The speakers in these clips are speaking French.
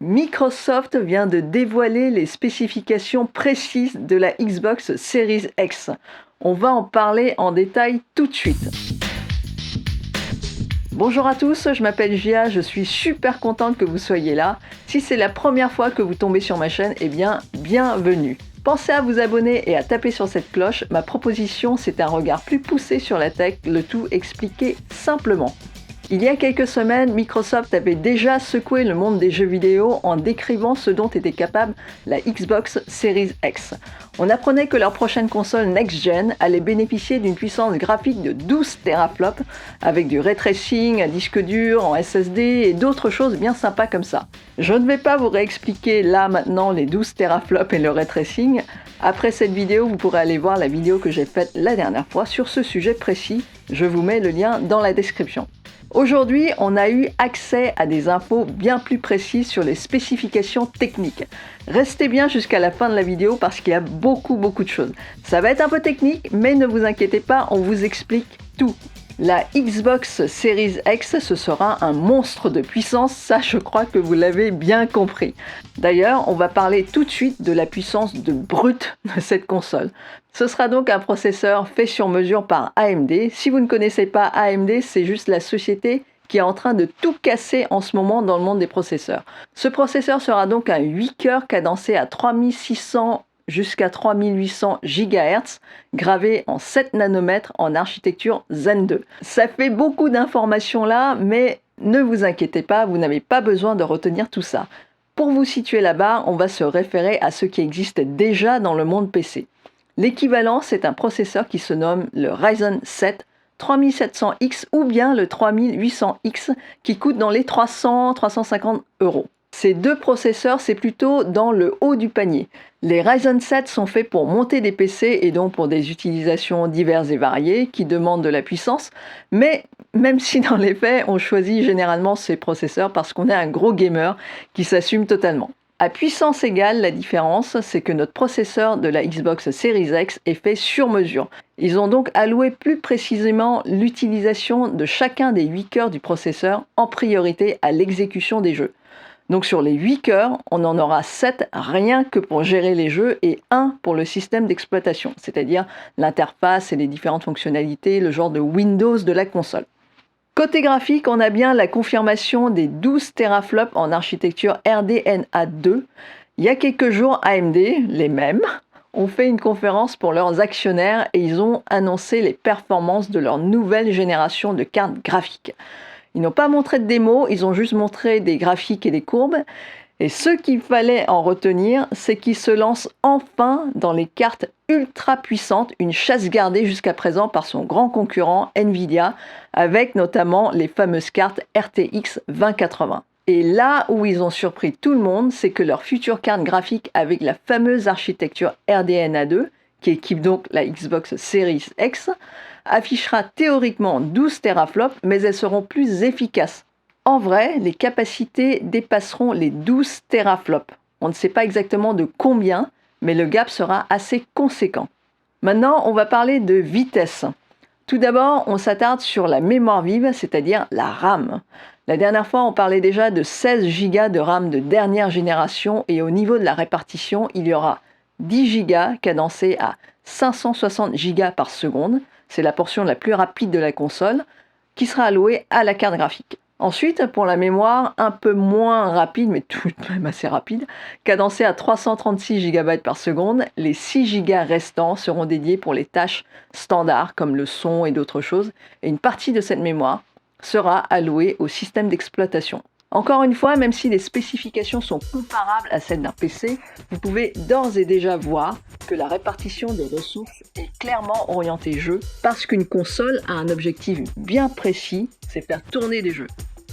Microsoft vient de dévoiler les spécifications précises de la Xbox Series X. On va en parler en détail tout de suite. Bonjour à tous, je m'appelle Gia, je suis super contente que vous soyez là. Si c'est la première fois que vous tombez sur ma chaîne, eh bien, bienvenue. Pensez à vous abonner et à taper sur cette cloche. Ma proposition, c'est un regard plus poussé sur la tech, le tout expliqué simplement. Il y a quelques semaines, Microsoft avait déjà secoué le monde des jeux vidéo en décrivant ce dont était capable la Xbox Series X. On apprenait que leur prochaine console next-gen allait bénéficier d'une puissance graphique de 12 teraflops avec du ray tracing, un disque dur en SSD et d'autres choses bien sympas comme ça. Je ne vais pas vous réexpliquer là maintenant les 12 teraflops et le ray tracing. Après cette vidéo, vous pourrez aller voir la vidéo que j'ai faite la dernière fois sur ce sujet précis. Je vous mets le lien dans la description. Aujourd'hui, on a eu accès à des infos bien plus précises sur les spécifications techniques. Restez bien jusqu'à la fin de la vidéo parce qu'il y a beaucoup de choses. Ça va être un peu technique, mais ne vous inquiétez pas, on vous explique tout. La Xbox Series X, ce sera un monstre de puissance, ça je crois que vous l'avez bien compris. D'ailleurs, on va parler tout de suite de la puissance brute de cette console. Ce sera donc un processeur fait sur mesure par AMD. Si vous ne connaissez pas AMD, c'est juste la société qui est en train de tout casser en ce moment dans le monde des processeurs. Ce processeur sera donc un 8 cœurs cadencé à 3600 jusqu'à 3800 GHz, gravé en 7 nanomètres en architecture Zen 2. Ça fait beaucoup d'informations là, mais ne vous inquiétez pas, vous n'avez pas besoin de retenir tout ça. Pour vous situer là-bas, on va se référer à ce qui existe déjà dans le monde PC. L'équivalent, c'est un processeur qui se nomme le Ryzen 7 3700X ou bien le 3800X qui coûte dans les 300-350 €. Ces deux processeurs, c'est plutôt dans le haut du panier. Les Ryzen 7 sont faits pour monter des PC et donc pour des utilisations diverses et variées qui demandent de la puissance, mais même si dans les faits, on choisit généralement ces processeurs parce qu'on est un gros gamer qui s'assume totalement. À puissance égale, la différence, c'est que notre processeur de la Xbox Series X est fait sur mesure. Ils ont donc alloué plus précisément l'utilisation de chacun des 8 cœurs du processeur en priorité à l'exécution des jeux. Donc sur les 8 cœurs, on en aura 7 rien que pour gérer les jeux et 1 pour le système d'exploitation, c'est-à-dire l'interface et les différentes fonctionnalités, le genre de Windows de la console. Côté graphique, on a bien la confirmation des 12 teraflops en architecture RDNA 2. Il y a quelques jours, AMD, les mêmes, ont fait une conférence pour leurs actionnaires et ils ont annoncé les performances de leur nouvelle génération de cartes graphiques. Ils n'ont pas montré de démo, ils ont juste montré des graphiques et des courbes. Et ce qu'il fallait en retenir, c'est qu'ils se lancent enfin dans les cartes ultra puissantes, une chasse gardée jusqu'à présent par son grand concurrent Nvidia, avec notamment les fameuses cartes RTX 2080. Et là où ils ont surpris tout le monde, c'est que leur future carte graphique avec la fameuse architecture RDNA 2, qui équipe donc la Xbox Series X, affichera théoriquement 12 teraflops, mais elles seront plus efficaces. En vrai, les capacités dépasseront les 12 teraflops. On ne sait pas exactement de combien, mais le gap sera assez conséquent. Maintenant, on va parler de vitesse. Tout d'abord, on s'attarde sur la mémoire vive, c'est-à-dire la RAM. La dernière fois, on parlait déjà de 16 Go de RAM de dernière génération et au niveau de la répartition, il y aura 10 Go cadencés à 560 Go par seconde. C'est la portion la plus rapide de la console qui sera allouée à la carte graphique. Ensuite, pour la mémoire, un peu moins rapide, mais tout de même assez rapide, cadencée à 336 GB par seconde, les 6 Go restants seront dédiés pour les tâches standards comme le son et d'autres choses, et une partie de cette mémoire sera allouée au système d'exploitation. Encore une fois, même si les spécifications sont comparables à celles d'un PC, vous pouvez d'ores et déjà voir que la répartition des ressources est clairement orientée jeu, parce qu'une console a un objectif bien précis, c'est faire tourner des jeux.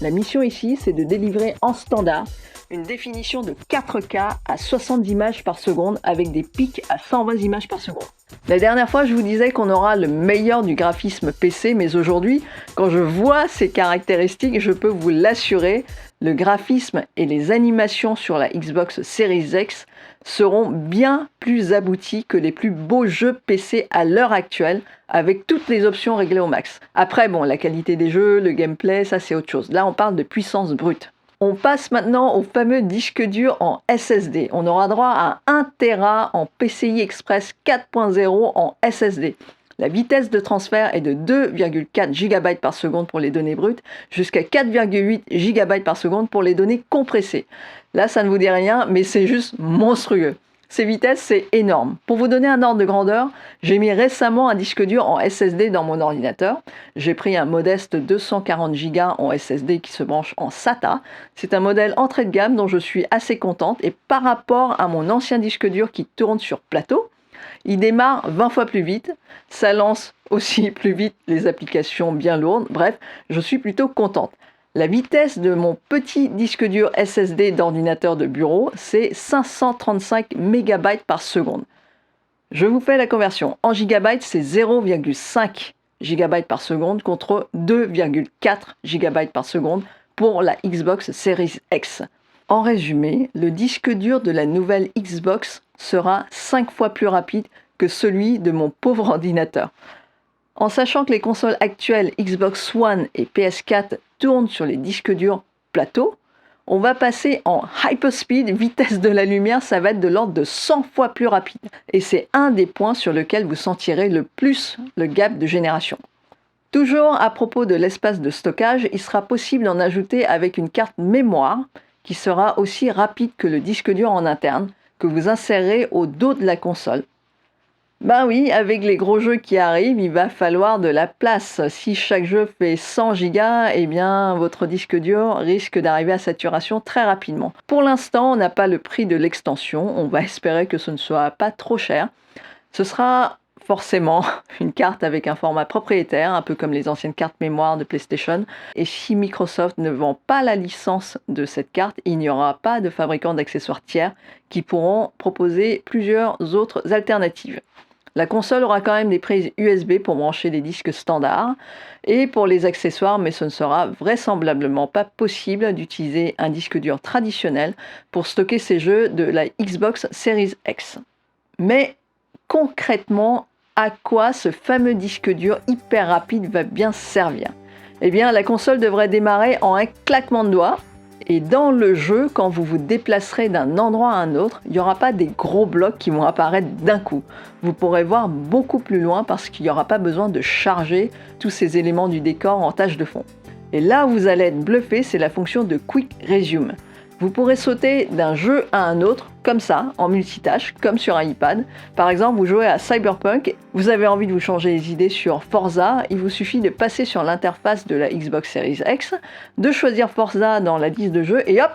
La mission ici, c'est de délivrer en standard une définition de 4K à 60 images par seconde avec des pics à 120 images par seconde. La dernière fois, je vous disais qu'on aura le meilleur du graphisme PC, mais aujourd'hui, quand je vois ces caractéristiques, je peux vous l'assurer, le graphisme et les animations sur la Xbox Series X seront bien plus aboutis que les plus beaux jeux PC à l'heure actuelle, avec toutes les options réglées au max. Après, bon, la qualité des jeux, le gameplay, ça c'est autre chose. Là, on parle de puissance brute. On passe maintenant au fameux disque dur en SSD. On aura droit à 1 Tera en PCI Express 4.0 en SSD. La vitesse de transfert est de 2,4 GB par seconde pour les données brutes, jusqu'à 4,8 GB par seconde pour les données compressées. Là, ça ne vous dit rien, mais c'est juste monstrueux. Ces vitesses, c'est énorme. Pour vous donner un ordre de grandeur, j'ai mis récemment un disque dur en SSD dans mon ordinateur. J'ai pris un modeste 240 Go en SSD qui se branche en SATA. C'est un modèle entrée de gamme dont je suis assez contente et par rapport à mon ancien disque dur qui tourne sur plateau, il démarre 20 fois plus vite, ça lance aussi plus vite les applications bien lourdes. Bref, je suis plutôt contente. La vitesse de mon petit disque dur SSD d'ordinateur de bureau, c'est 535 MB par seconde. Je vous fais la conversion. En gigabytes, c'est 0,5 GB par seconde contre 2,4 GB par seconde pour la Xbox Series X. En résumé, le disque dur de la nouvelle Xbox sera 5 fois plus rapide que celui de mon pauvre ordinateur. En sachant que les consoles actuelles Xbox One et PS4 tournent sur les disques durs plateau, on va passer en hyperspeed, vitesse de la lumière, ça va être de l'ordre de 100 fois plus rapide. Et c'est un des points sur lequel vous sentirez le plus le gap de génération. Toujours à propos de l'espace de stockage, il sera possible d'en ajouter avec une carte mémoire qui sera aussi rapide que le disque dur en interne, que vous insérez au dos de la console. Ben oui, avec les gros jeux qui arrivent, il va falloir de la place. Si chaque jeu fait 100 Go, eh bien votre disque dur risque d'arriver à saturation très rapidement. Pour l'instant, on n'a pas le prix de l'extension, on va espérer que ce ne soit pas trop cher. Ce sera forcément une carte avec un format propriétaire, un peu comme les anciennes cartes mémoire de PlayStation. Et si Microsoft ne vend pas la licence de cette carte, il n'y aura pas de fabricants d'accessoires tiers qui pourront proposer plusieurs autres alternatives. La console aura quand même des prises USB pour brancher des disques standards et pour les accessoires, mais ce ne sera vraisemblablement pas possible d'utiliser un disque dur traditionnel pour stocker ces jeux de la Xbox Series X. Mais concrètement, à quoi ce fameux disque dur hyper rapide va bien servir ? Eh bien, la console devrait démarrer en un claquement de doigts. Et dans le jeu, quand vous vous déplacerez d'un endroit à un autre, il n'y aura pas des gros blocs qui vont apparaître d'un coup. Vous pourrez voir beaucoup plus loin parce qu'il n'y aura pas besoin de charger tous ces éléments du décor en tâche de fond. Et là où vous allez être bluffé, c'est la fonction de Quick Resume. Vous pourrez sauter d'un jeu à un autre, comme ça, en multitâche, comme sur un iPad. Par exemple, vous jouez à Cyberpunk, vous avez envie de vous changer les idées sur Forza, il vous suffit de passer sur l'interface de la Xbox Series X, de choisir Forza dans la liste de jeux, et hop,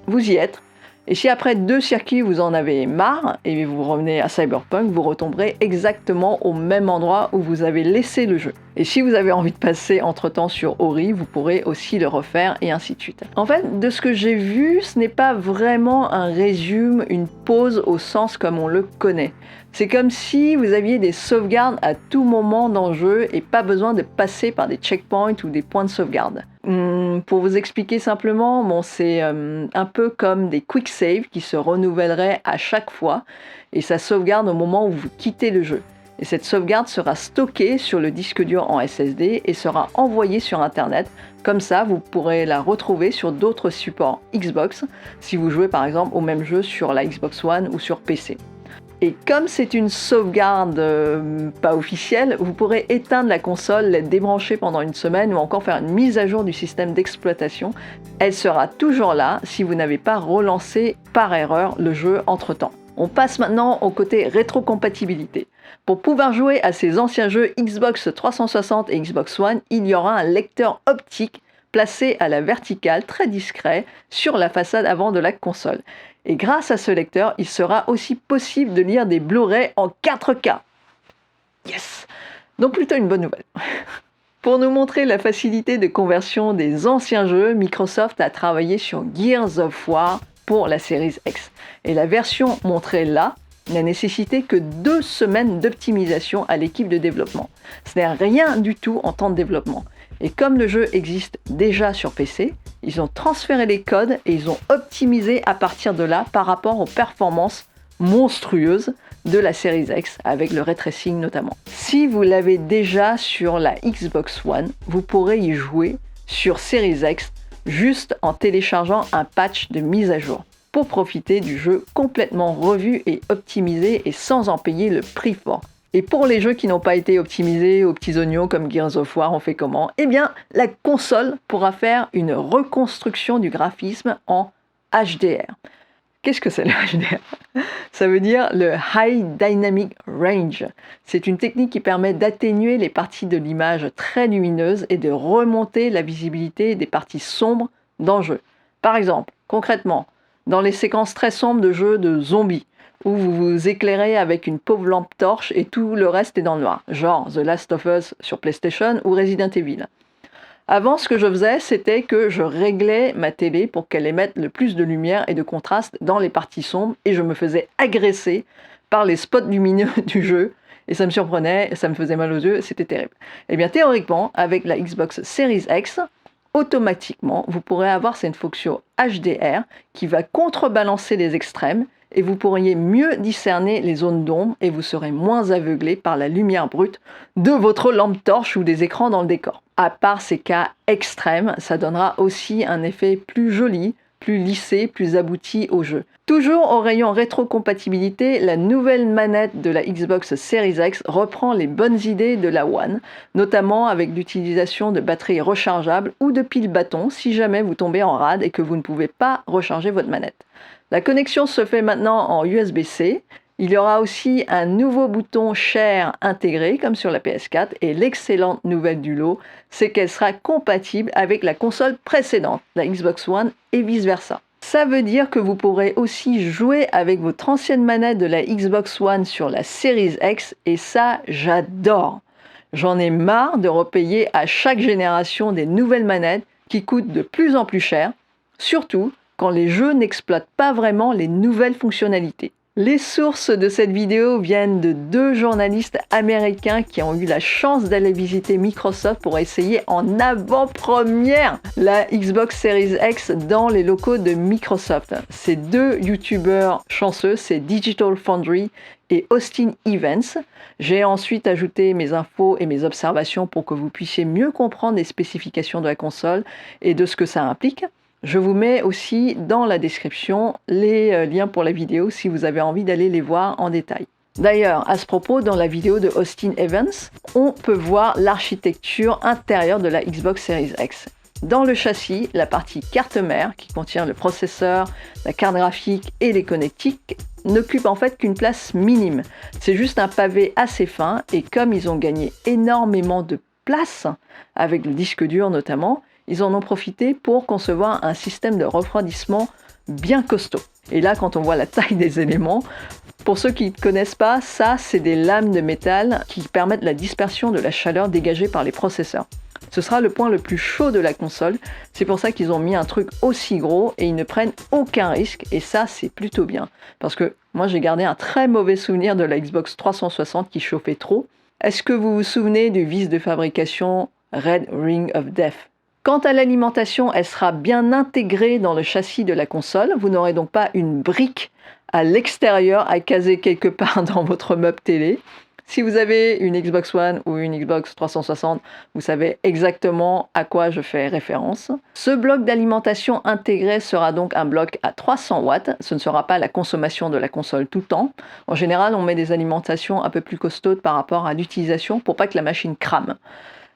vous y êtes. Et si après 2 circuits vous en avez marre, et vous revenez à Cyberpunk, vous retomberez exactement au même endroit où vous avez laissé le jeu. Et si vous avez envie de passer entre-temps sur Ori, vous pourrez aussi le refaire, et ainsi de suite. En fait, de ce que j'ai vu, ce n'est pas vraiment un résumé, une pause au sens comme on le connaît. C'est comme si vous aviez des sauvegardes à tout moment dans le jeu et pas besoin de passer par des checkpoints ou des points de sauvegarde. Pour vous expliquer simplement, c'est un peu comme des quick saves qui se renouvelleraient à chaque fois et ça sauvegarde au moment où vous quittez le jeu. Et cette sauvegarde sera stockée sur le disque dur en SSD et sera envoyée sur Internet. Comme ça, vous pourrez la retrouver sur d'autres supports Xbox si vous jouez par exemple au même jeu sur la Xbox One ou sur PC. Et comme c'est une sauvegarde pas officielle, vous pourrez éteindre la console, la débrancher pendant une semaine ou encore faire une mise à jour du système d'exploitation. Elle sera toujours là si vous n'avez pas relancé par erreur le jeu entre-temps. On passe maintenant au côté rétrocompatibilité. Pour pouvoir jouer à ces anciens jeux Xbox 360 et Xbox One, il y aura un lecteur optique placé à la verticale, très discret, sur la façade avant de la console. Et grâce à ce lecteur, il sera aussi possible de lire des Blu-ray en 4K. Yes! Donc plutôt une bonne nouvelle. Pour nous montrer la facilité de conversion des anciens jeux, Microsoft a travaillé sur Gears of War pour la Series X. Et la version montrée là n'a nécessité que 2 semaines d'optimisation à l'équipe de développement. Ce n'est rien du tout en temps de développement. Et comme le jeu existe déjà sur PC, ils ont transféré les codes et ils ont optimisé à partir de là par rapport aux performances monstrueuses de la Series X, avec le ray tracing notamment. Si vous l'avez déjà sur la Xbox One, vous pourrez y jouer sur Series X juste en téléchargeant un patch de mise à jour pour profiter du jeu complètement revu et optimisé et sans en payer le prix fort. Et pour les jeux qui n'ont pas été optimisés aux petits oignons comme Gears of War, on fait comment? Eh bien, la console pourra faire une reconstruction du graphisme en HDR. Qu'est-ce que c'est le HDR? Ça veut dire le High Dynamic Range. C'est une technique qui permet d'atténuer les parties de l'image très lumineuses et de remonter la visibilité des parties sombres dans le jeu. Par exemple, concrètement, dans les séquences très sombres de jeux de zombies, où vous vous éclairez avec une pauvre lampe torche et tout le reste est dans le noir, genre The Last of Us sur PlayStation ou Resident Evil. Avant, ce que je faisais, c'était que je réglais ma télé pour qu'elle émette le plus de lumière et de contraste dans les parties sombres et je me faisais agresser par les spots lumineux du jeu et ça me surprenait, ça me faisait mal aux yeux, c'était terrible. Eh bien, théoriquement, avec la Xbox Series X, automatiquement, vous pourrez avoir cette fonction HDR qui va contrebalancer les extrêmes et vous pourriez mieux discerner les zones d'ombre et vous serez moins aveuglé par la lumière brute de votre lampe torche ou des écrans dans le décor. À part ces cas extrêmes, ça donnera aussi un effet plus joli, plus lissé, plus abouti au jeu. Toujours au rayon rétrocompatibilité, la nouvelle manette de la Xbox Series X reprend les bonnes idées de la One, notamment avec l'utilisation de batteries rechargeables ou de piles bâtons si jamais vous tombez en rade et que vous ne pouvez pas recharger votre manette. La connexion se fait maintenant en USB-C. Il y aura aussi un nouveau bouton Share intégré comme sur la PS4 et l'excellente nouvelle du lot, c'est qu'elle sera compatible avec la console précédente, la Xbox One et vice-versa. Ça veut dire que vous pourrez aussi jouer avec votre ancienne manette de la Xbox One sur la Series X et ça, j'adore. J'en ai marre de repayer à chaque génération des nouvelles manettes qui coûtent de plus en plus cher, surtout quand les jeux n'exploitent pas vraiment les nouvelles fonctionnalités. Les sources de cette vidéo viennent de 2 journalistes américains qui ont eu la chance d'aller visiter Microsoft pour essayer en avant-première la Xbox Series X dans les locaux de Microsoft. Ces 2 youtubeurs chanceux, c'est Digital Foundry et Austin Evans. J'ai ensuite ajouté mes infos et mes observations pour que vous puissiez mieux comprendre les spécifications de la console et de ce que ça implique. Je vous mets aussi dans la description les liens pour la vidéo si vous avez envie d'aller les voir en détail. D'ailleurs, à ce propos, dans la vidéo de Austin Evans, on peut voir l'architecture intérieure de la Xbox Series X. Dans le châssis, la partie carte mère, qui contient le processeur, la carte graphique et les connectiques, n'occupe en fait qu'une place minime. C'est juste un pavé assez fin et comme ils ont gagné énormément de place, avec le disque dur notamment, ils en ont profité pour concevoir un système de refroidissement bien costaud. Et là, quand on voit la taille des éléments, pour ceux qui ne connaissent pas, ça, c'est des lames de métal qui permettent la dispersion de la chaleur dégagée par les processeurs. Ce sera le point le plus chaud de la console, c'est pour ça qu'ils ont mis un truc aussi gros et ils ne prennent aucun risque, et ça, c'est plutôt bien. Parce que moi, j'ai gardé un très mauvais souvenir de la Xbox 360 qui chauffait trop. Est-ce que vous vous souvenez du vice de fabrication Red Ring of Death ? Quant à l'alimentation, elle sera bien intégrée dans le châssis de la console. Vous n'aurez donc pas une brique à l'extérieur à caser quelque part dans votre meuble télé. Si vous avez une Xbox One ou une Xbox 360, vous savez exactement à quoi je fais référence. Ce bloc d'alimentation intégré sera donc un bloc à 300 watts. Ce ne sera pas la consommation de la console tout le temps. En général, on met des alimentations un peu plus costaudes par rapport à l'utilisation pour pas que la machine crame.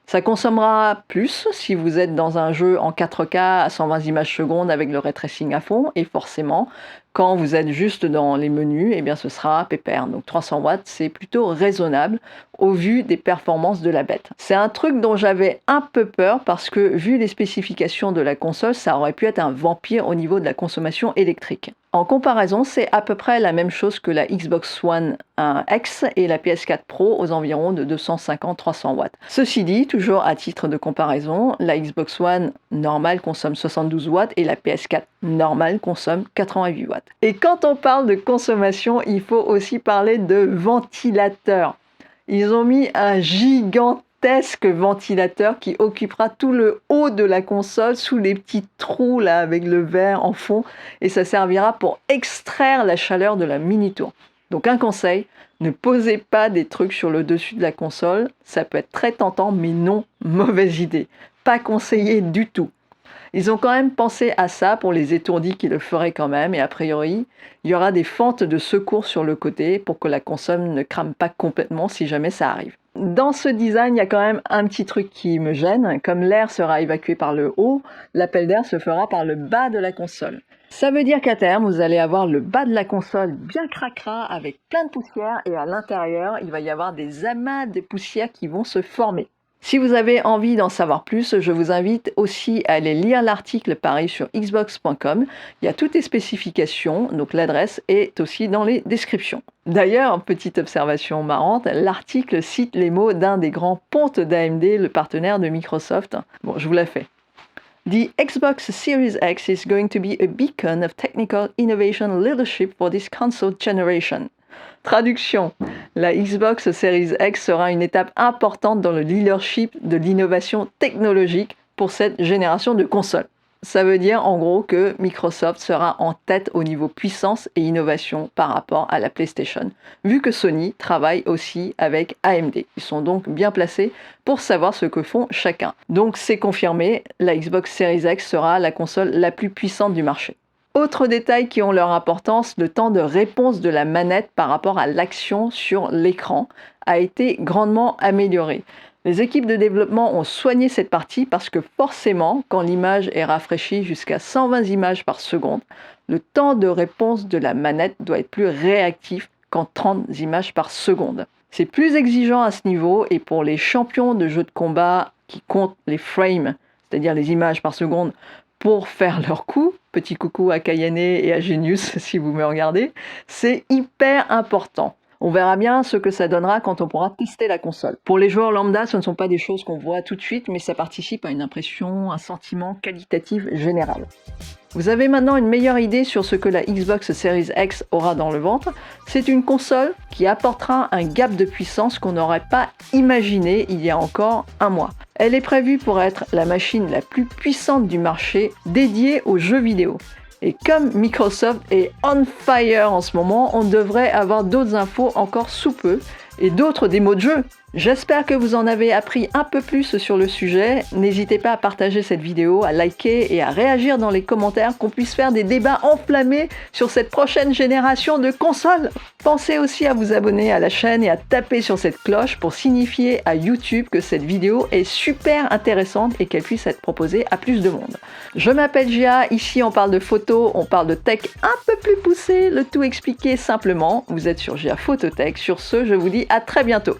Ça consommera plus si vous êtes dans un jeu en 4K à 120 images secondes avec le ray tracing à fond, et forcément, quand vous êtes juste dans les menus, eh bien ce sera pépère. Donc 300 watts, c'est plutôt raisonnable au vu des performances de la bête. C'est un truc dont j'avais un peu peur parce que vu les spécifications de la console, ça aurait pu être un vampire au niveau de la consommation électrique. En comparaison, c'est à peu près la même chose que la Xbox One X et la PS4 Pro aux environs de 250-300 watts. Ceci dit, toujours à titre de comparaison, la Xbox One normale consomme 72 watts et la PS4 normale consomme 88 watts. Et quand on parle de consommation, il faut aussi parler de ventilateur. Ils ont mis un gigantesque ventilateur qui occupera tout le haut de la console sous les petits trous là avec le verre en fond et ça servira pour extraire la chaleur de la mini-tour. Donc un conseil, ne posez pas des trucs sur le dessus de la console, ça peut être très tentant mais non, mauvaise idée, pas conseillé du tout. Ils ont quand même pensé à ça pour les étourdis qui le feraient quand même, et a priori, il y aura des fentes de secours sur le côté pour que la console ne crame pas complètement si jamais ça arrive. Dans ce design, il y a quand même un petit truc qui me gêne. Comme l'air sera évacué par le haut, l'appel d'air se fera par le bas de la console. Ça veut dire qu'à terme, vous allez avoir le bas de la console bien cracra avec plein de poussière et à l'intérieur, il va y avoir des amas de poussière qui vont se former. Si vous avez envie d'en savoir plus, je vous invite aussi à aller lire l'article pareil sur xbox.com. Il y a toutes les spécifications, donc l'adresse est aussi dans les descriptions. D'ailleurs, petite observation marrante, l'article cite les mots d'un des grands pontes d'AMD, le partenaire de Microsoft. Bon, je vous la fais. The Xbox Series X is going to be a beacon of technical innovation leadership for this console generation. Traduction. La Xbox Series X sera une étape importante dans le leadership de l'innovation technologique pour cette génération de consoles. Ça veut dire en gros que Microsoft sera en tête au niveau puissance et innovation par rapport à la PlayStation, vu que Sony travaille aussi avec AMD. Ils sont donc bien placés pour savoir ce que font chacun. Donc c'est confirmé, la Xbox Series X sera la console la plus puissante du marché. Autres détails qui ont leur importance, le temps de réponse de la manette par rapport à l'action sur l'écran a été grandement amélioré. Les équipes de développement ont soigné cette partie parce que forcément, quand l'image est rafraîchie jusqu'à 120 images par seconde, le temps de réponse de la manette doit être plus réactif qu'en 30 images par seconde. C'est plus exigeant à ce niveau et pour les champions de jeux de combat qui comptent les frames, c'est-à-dire les images par seconde, pour faire leur coup, petit coucou à Kayane et à Genius si vous me regardez, c'est hyper important. On verra bien ce que ça donnera quand on pourra tester la console. Pour les joueurs lambda, ce ne sont pas des choses qu'on voit tout de suite, mais ça participe à une impression, un sentiment qualitatif général. Vous avez maintenant une meilleure idée sur ce que la Xbox Series X aura dans le ventre. C'est une console qui apportera un gap de puissance qu'on n'aurait pas imaginé il y a encore un mois. Elle est prévue pour être la machine la plus puissante du marché dédiée aux jeux vidéo. Et comme Microsoft est on fire en ce moment, on devrait avoir d'autres infos encore sous peu et d'autres démos de jeu. J'espère que vous en avez appris un peu plus sur le sujet. N'hésitez pas à partager cette vidéo, à liker et à réagir dans les commentaires, qu'on puisse faire des débats enflammés sur cette prochaine génération de consoles. Pensez aussi à vous abonner à la chaîne et à taper sur cette cloche pour signifier à YouTube que cette vidéo est super intéressante et qu'elle puisse être proposée à plus de monde. Je m'appelle Gia, ici on parle de photos, on parle de tech un peu plus poussé, le tout expliqué simplement. Vous êtes sur Gia Phototech. Sur ce, je vous dis à très bientôt.